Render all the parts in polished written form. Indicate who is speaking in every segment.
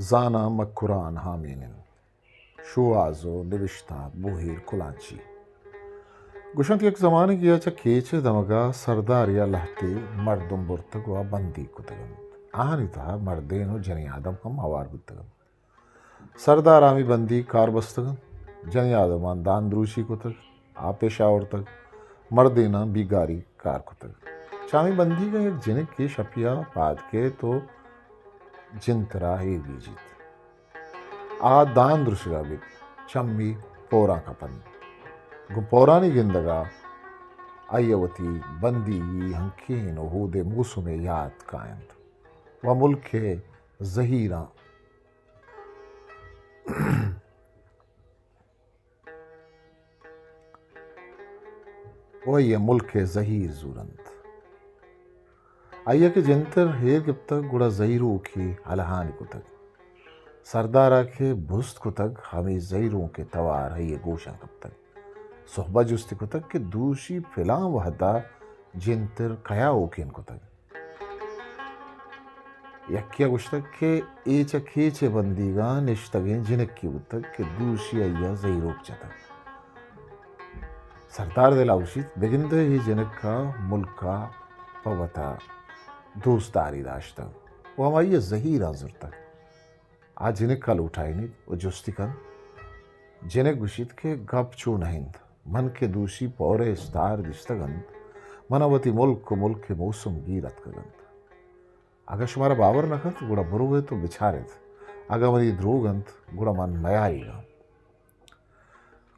Speaker 1: Zana Makuran Haminin Shuazo Nivishta Buhir Kulanchi Gushant एक ज़माने किया चा केचे दमगा सरदारिया लहते मर्दम बुर्तग वा बंदी कुतगन आहानी था मर्देनो जनी आदम हम आवार कुतगन सरदार आमी बंदी कार बस्तगन जनी आदमान दान द्रूशी कुतग आपेशावर तक मर्देना बिगारी कार कुतग चामी बंदी का एक जिनिक के शपिया बाद के तो जिंतरा ही बीजित आ दान द्रुशगा बित चम्मी पोरा कपन पौराणी गिंदगा अयवती बंदी हंकीन हूदे मूसुमे याद कायंत व मुल्के जहीरा वह मुल्के जहीर जुरंत अय्या के जंतर हेर गिप्तक गुड़ा जहीरों की अलहानी को तक सरदारा के भुस्त को तक हमें जहीरों के तवार है ये गोशा कब तक सोहबा जुस्ती को तक के दूषी फिला वहदा जिंतर कया ओकेन को तक यक्या गुश्तक के एच खेचे बंदीगा निश्तगे जिनक की उतक के दूषी अय्या जहीरोक चतक सरदार दे लाउशित बेगिंदे ही जनक का मुल्क का पवता दोस्तारी दाश्तक वो हमारी जहीर आजुर तक आज जिनक का लुटाई नहीं वो जुस्ती कन जिनक गुशित के गप चू नहीं मन के दूषी पौरे स्टार दिश्तगंत मनवती मुल्क को मुल्क के मौसम गिरत कगंत अगर शुमारा बावर नखत गुड़ा बुरुवे तो बिछारेत अगर मरी ध्रुवगंत गुड़ा मन मयाईगा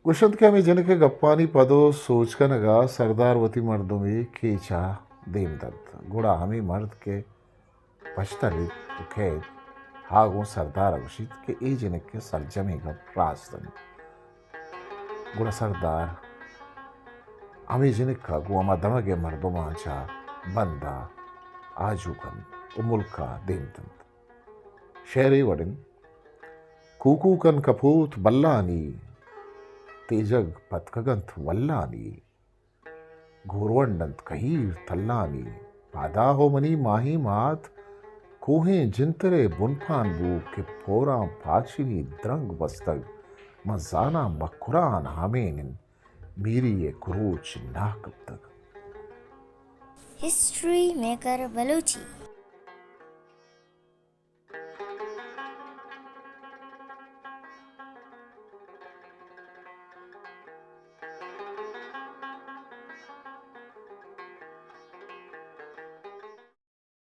Speaker 1: गुशंत के हमें जन के गप्पानी पदो सोच का नगा सरदारवती मर्दों में केचा देमदत्त गुड़ा हमें मर्द के पछतली तो खेत हागो सरदार अवशित के ए जनक के सरजमे का प्रास्तन गुड़ा सरदार हमें जनक का गुआमा दमगे मर्दों मांचा बंदा आजुकन उमुल्क का देमदत्त शेरे वडिन कूकूकन कपूत बल्लानी तेजग पतकगंत वल्लानी घोरवंडंत कहीर थल्लानी पादा हो मनी माही मात कोहें जिंतरे बुनफान बू के पोरा पाचिनी द्रंग बस्तग मजाना मकुरान हमेन मीरी ये कुरूच ना कब तक
Speaker 2: हिस्ट्री मेकर बलूची।